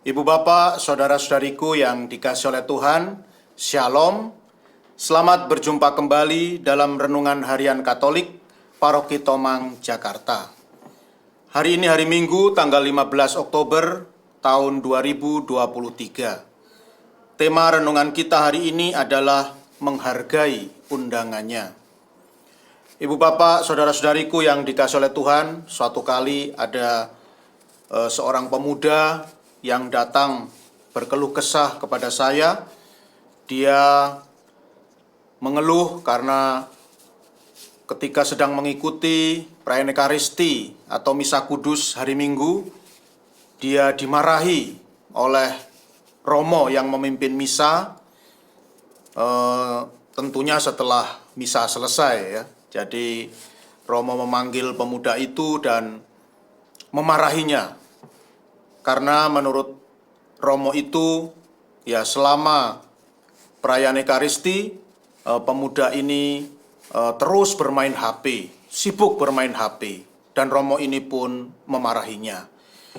Ibu bapak, saudara-saudariku yang dikasihi oleh Tuhan, Shalom. Selamat berjumpa kembali dalam Renungan Harian Katolik, Paroki Tomang, Jakarta. Hari ini hari Minggu, tanggal 15 Oktober tahun 2023. Tema renungan kita hari ini adalah menghargai undangannya. Ibu bapak, saudara-saudariku yang dikasihi oleh Tuhan, suatu kali ada seorang pemuda yang datang berkeluh kesah kepada saya. Dia mengeluh karena ketika sedang mengikuti perayaan Ekaristi atau Misa Kudus hari Minggu, dia dimarahi oleh Romo yang memimpin misa, tentunya setelah misa selesai ya. Jadi Romo memanggil pemuda itu dan memarahinya. Karena menurut Romo itu, ya selama perayaan Ekaristi, pemuda ini terus bermain HP, sibuk bermain HP. Dan Romo ini pun memarahinya.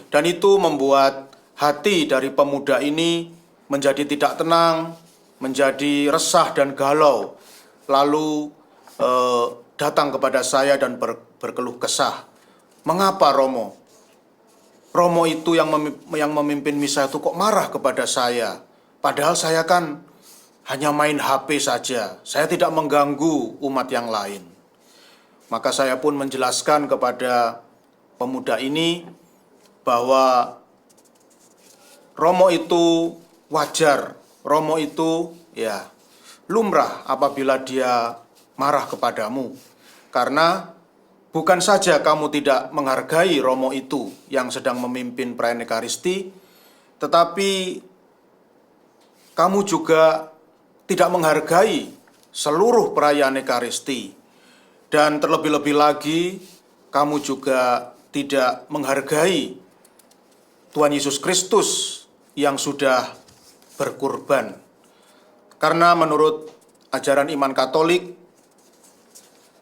Dan itu membuat hati dari pemuda ini menjadi tidak tenang, menjadi resah dan galau. Lalu datang kepada saya dan berkeluh kesah. Mengapa Romo? Romo itu yang memimpin misa itu kok marah kepada saya. Padahal saya kan hanya main HP saja. Saya tidak mengganggu umat yang lain. Maka saya pun menjelaskan kepada pemuda ini bahwa Romo itu wajar. Romo itu ya lumrah apabila dia marah kepadamu. Karena bukan saja kamu tidak menghargai Romo itu yang sedang memimpin perayaan Ekaristi, tetapi kamu juga tidak menghargai seluruh perayaan Ekaristi. Dan terlebih-lebih lagi, kamu juga tidak menghargai Tuhan Yesus Kristus yang sudah berkurban. Karena menurut ajaran iman Katolik,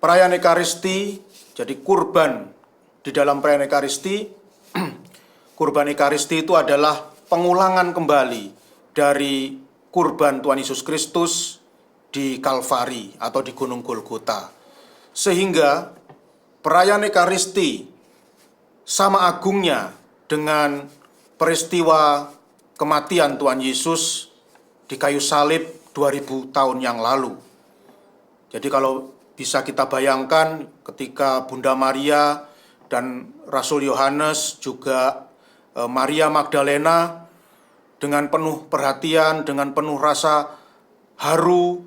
perayaan Ekaristi, jadi kurban di dalam perayaan Ekaristi, kurban Ekaristi itu adalah pengulangan kembali dari kurban Tuhan Yesus Kristus di Kalvari atau di Gunung Golgota. Sehingga perayaan Ekaristi sama agungnya dengan peristiwa kematian Tuhan Yesus di kayu salib 2000 tahun yang lalu. Jadi kalau bisa kita bayangkan ketika Bunda Maria dan Rasul Yohanes juga Maria Magdalena dengan penuh perhatian, dengan penuh rasa haru,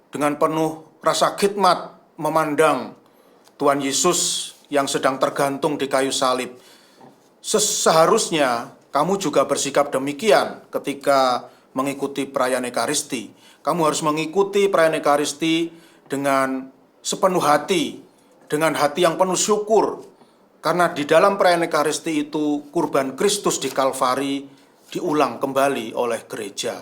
dengan penuh rasa khidmat memandang Tuhan Yesus yang sedang tergantung di kayu salib. Seharusnya kamu juga bersikap demikian ketika mengikuti perayaan Ekaristi. Kamu harus mengikuti perayaan Ekaristi dengan sepenuh hati, dengan hati yang penuh syukur. Karena di dalam perayaan Ekaristi itu kurban Kristus di Kalvari diulang kembali oleh gereja.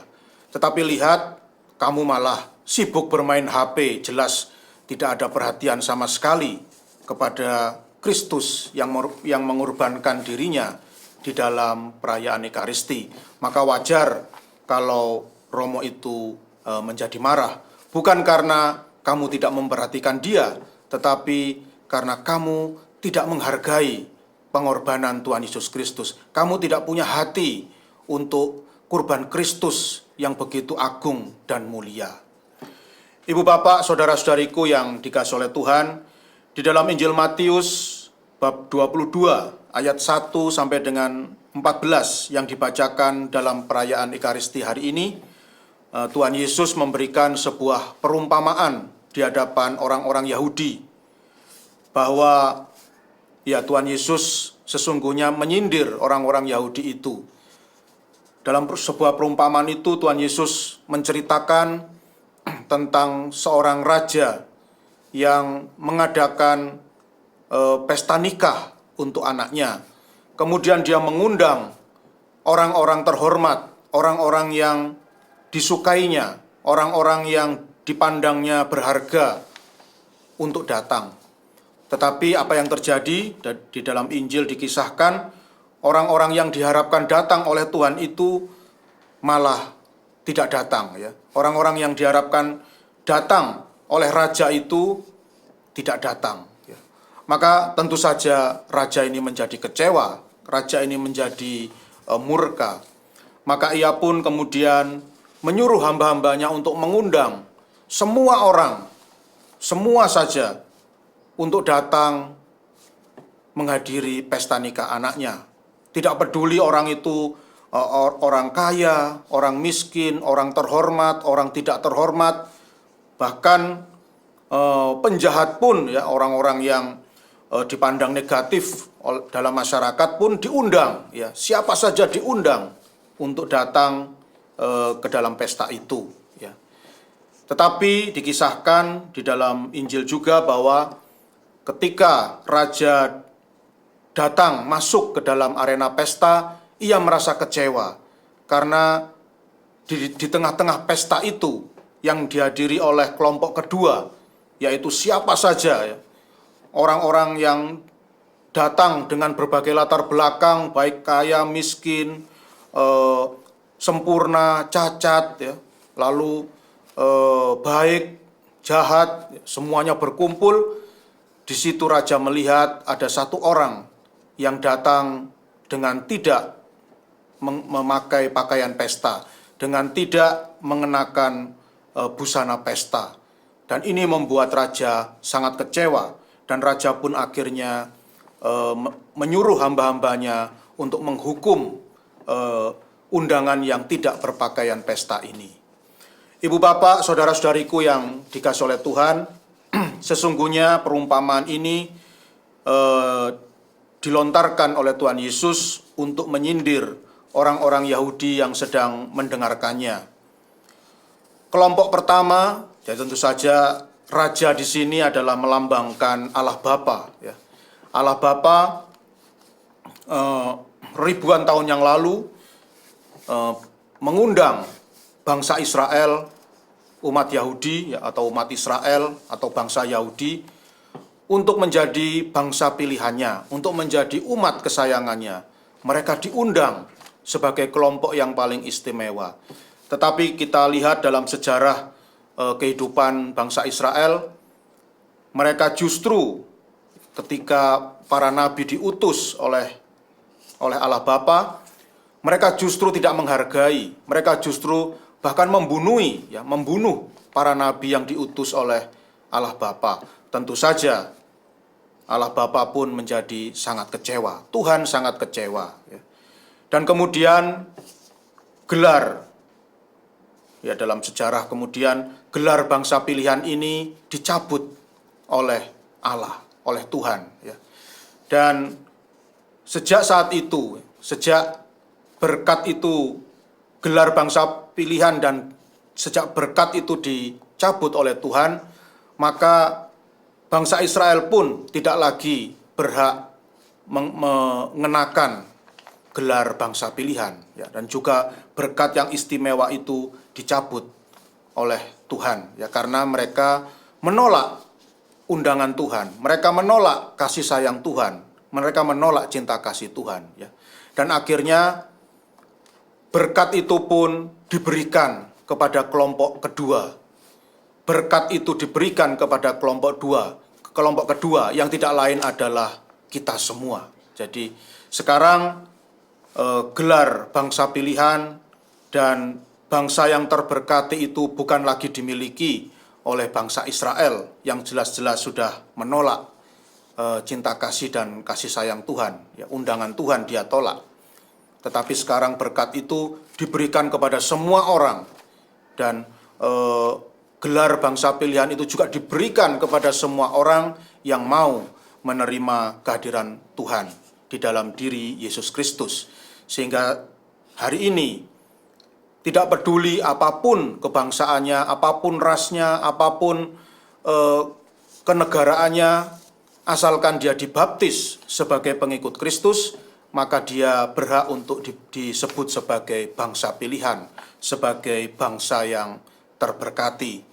Tetapi lihat, kamu malah sibuk bermain HP, jelas tidak ada perhatian sama sekali kepada Kristus yang mengorbankan dirinya di dalam perayaan Ekaristi. Maka wajar kalau Romo itu menjadi marah. Bukan karena kamu tidak memperhatikan dia, tetapi karena kamu tidak menghargai pengorbanan Tuhan Yesus Kristus. Kamu tidak punya hati untuk kurban Kristus yang begitu agung dan mulia. Ibu bapak, saudara-saudariku yang dikasihi oleh Tuhan, di dalam Injil Matius bab 22 ayat 1 sampai dengan 14 yang dibacakan dalam perayaan Ekaristi hari ini, Tuhan Yesus memberikan sebuah perumpamaan di hadapan orang-orang Yahudi bahwa ya Tuhan Yesus sesungguhnya menyindir orang-orang Yahudi itu. Dalam sebuah perumpamaan itu Tuhan Yesus menceritakan tentang seorang raja yang mengadakan pesta nikah untuk anaknya. Kemudian dia mengundang orang-orang terhormat, orang-orang yang disukainya, orang-orang yang dipandangnya berharga untuk datang. Tetapi apa yang terjadi di dalam Injil dikisahkan orang-orang yang diharapkan datang oleh Tuhan itu malah tidak datang, ya. Orang-orang yang diharapkan datang oleh raja itu tidak datang, ya. Maka tentu saja raja ini menjadi kecewa, raja ini menjadi murka. Maka ia pun kemudian menyuruh hamba-hambanya untuk mengundang semua orang, semua saja, untuk datang menghadiri pesta nikah anaknya. Tidak peduli orang itu orang kaya, orang miskin, orang terhormat, orang tidak terhormat, bahkan penjahat pun, ya, orang-orang yang dipandang negatif dalam masyarakat pun diundang, ya, siapa saja diundang untuk datang ke dalam pesta itu, ya. Tetapi dikisahkan di dalam Injil juga bahwa ketika raja datang masuk ke dalam arena pesta, ia merasa kecewa karena di tengah-tengah pesta itu yang dihadiri oleh kelompok kedua, yaitu siapa saja, ya, orang-orang yang datang dengan berbagai latar belakang, baik kaya, miskin, sempurna, cacat, ya, lalu baik, jahat, semuanya berkumpul. Di situ raja melihat ada satu orang yang datang dengan tidak memakai pakaian pesta, dengan tidak mengenakan busana pesta. Dan ini membuat raja sangat kecewa, dan raja pun akhirnya menyuruh hamba-hambanya untuk menghukum undangan yang tidak berpakaian pesta ini. Ibu bapak, saudara-saudariku yang dikasihi oleh Tuhan, sesungguhnya perumpamaan ini dilontarkan oleh Tuhan Yesus untuk menyindir orang-orang Yahudi yang sedang mendengarkannya. Kelompok pertama, ya tentu saja raja di sini adalah melambangkan Allah Bapa, ya. Allah Bapa ribuan tahun yang lalu mengundang bangsa Israel, umat Yahudi, ya, atau umat Israel atau bangsa Yahudi untuk menjadi bangsa pilihannya, untuk menjadi umat kesayangannya. Mereka diundang sebagai kelompok yang paling istimewa. Tetapi kita lihat dalam sejarah kehidupan bangsa Israel, mereka justru ketika para nabi diutus oleh Allah Bapa, mereka justru tidak menghargai, mereka justru bahkan membunuh para nabi yang diutus oleh Allah Bapa. Tentu saja Allah Bapa pun menjadi sangat kecewa, Tuhan sangat kecewa, ya. Dan kemudian gelar, ya, dalam sejarah kemudian gelar bangsa pilihan ini dicabut oleh Allah, oleh Tuhan, ya. Dan sejak saat itu, sejak berkat itu, gelar bangsa pilihan, dan sejak berkat itu dicabut oleh Tuhan, maka bangsa Israel pun tidak lagi berhak mengenakan gelar bangsa pilihan, ya, dan juga berkat yang istimewa itu dicabut oleh Tuhan, ya, karena mereka menolak undangan Tuhan, mereka menolak kasih sayang Tuhan, mereka menolak cinta kasih Tuhan, ya. Dan akhirnya berkat itu pun diberikan kepada kelompok kedua. Berkat itu diberikan kepada kelompok kedua yang tidak lain adalah kita semua. Jadi sekarang gelar bangsa pilihan dan bangsa yang terberkati itu bukan lagi dimiliki oleh bangsa Israel yang jelas-jelas sudah menolak cinta kasih dan kasih sayang Tuhan, ya, undangan Tuhan dia tolak. Tetapi sekarang berkat itu diberikan kepada semua orang, dan gelar bangsa pilihan itu juga diberikan kepada semua orang yang mau menerima kehadiran Tuhan di dalam diri Yesus Kristus. Sehingga hari ini tidak peduli apapun kebangsaannya, apapun rasnya, apapun kenegaraannya, asalkan dia dibaptis sebagai pengikut Kristus, maka dia berhak untuk disebut sebagai bangsa pilihan, sebagai bangsa yang terberkati.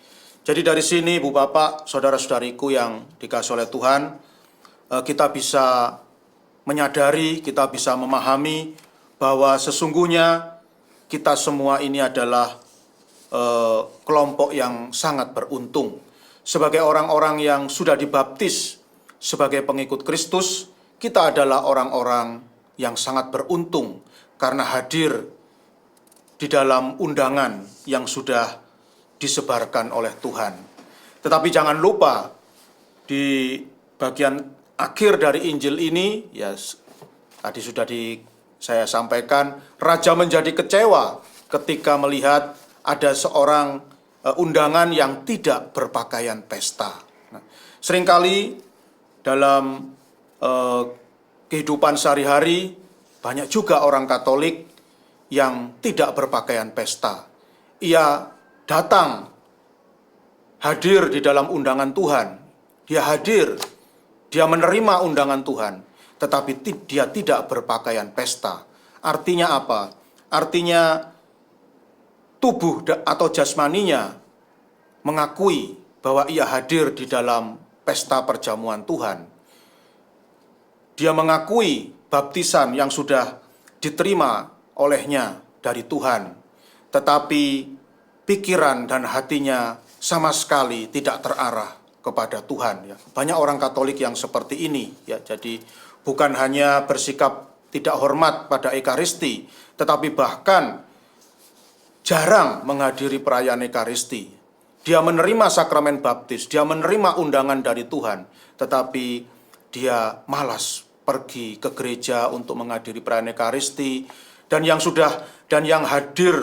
Jadi dari sini, Bu Bapak, saudara-saudariku yang dikasihi oleh Tuhan, kita bisa menyadari, kita bisa memahami bahwa sesungguhnya kita semua ini adalah kelompok yang sangat beruntung. Sebagai orang-orang yang sudah dibaptis sebagai pengikut Kristus, kita adalah orang-orang yang sangat beruntung karena hadir di dalam undangan yang sudah disebarkan oleh Tuhan. Tetapi jangan lupa, di bagian akhir dari Injil ini, ya tadi sudah saya sampaikan, Raja menjadi kecewa ketika melihat ada seorang undangan yang tidak berpakaian pesta. Nah, seringkali dalam kehidupan sehari-hari banyak juga orang Katolik yang tidak berpakaian pesta. Ia datang, hadir di dalam undangan Tuhan. Dia hadir, dia menerima undangan Tuhan, tetapi dia tidak berpakaian pesta. Artinya apa? Artinya tubuh atau jasmaninya mengakui bahwa ia hadir di dalam pesta perjamuan Tuhan. Dia mengakui baptisan yang sudah diterima olehnya dari Tuhan, tetapi pikiran dan hatinya sama sekali tidak terarah kepada Tuhan. Banyak orang Katolik yang seperti ini, ya. Jadi bukan hanya bersikap tidak hormat pada Ekaristi, tetapi bahkan jarang menghadiri perayaan Ekaristi. Dia menerima sakramen baptis, dia menerima undangan dari Tuhan, tetapi dia malas pergi ke gereja untuk menghadiri perayaan Ekaristi, dan yang hadir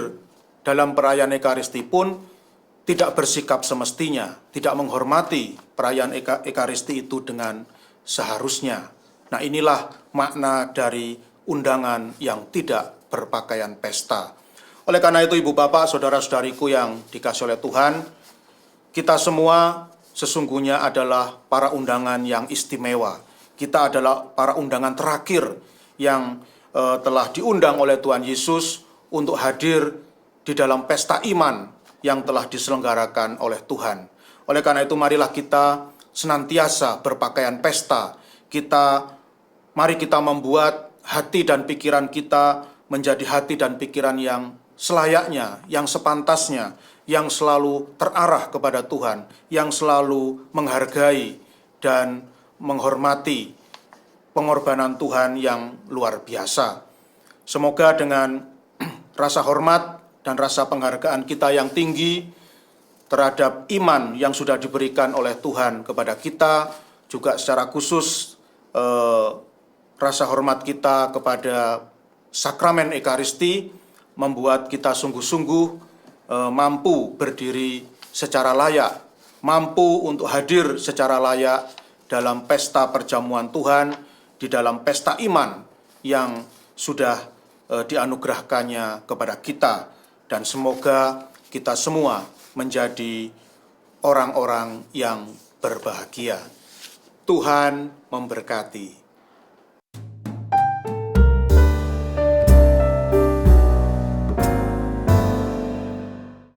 dalam perayaan Ekaristi pun tidak bersikap semestinya, tidak menghormati perayaan Ekaristi itu dengan seharusnya. Nah, inilah makna dari undangan yang tidak berpakaian pesta. Oleh karena itu, Ibu Bapak, saudara-saudariku yang dikasihi oleh Tuhan, kita semua sesungguhnya adalah para undangan yang istimewa. Kita adalah para undangan terakhir yang telah diundang oleh Tuhan Yesus untuk hadir di dalam pesta iman yang telah diselenggarakan oleh Tuhan. Oleh karena itu, marilah kita senantiasa berpakaian pesta. Mari kita membuat hati dan pikiran kita menjadi hati dan pikiran yang selayaknya, yang sepantasnya, yang selalu terarah kepada Tuhan, yang selalu menghargai dan menghormati pengorbanan Tuhan yang luar biasa. Semoga dengan rasa hormat dan rasa penghargaan kita yang tinggi terhadap iman yang sudah diberikan oleh Tuhan kepada kita, juga secara khusus rasa hormat kita kepada sakramen Ekaristi, membuat kita sungguh-sungguh mampu berdiri secara layak, mampu untuk hadir secara layak dalam pesta perjamuan Tuhan, di dalam pesta iman yang sudah dianugerahkannya kepada kita. Dan semoga kita semua menjadi orang-orang yang berbahagia. Tuhan memberkati.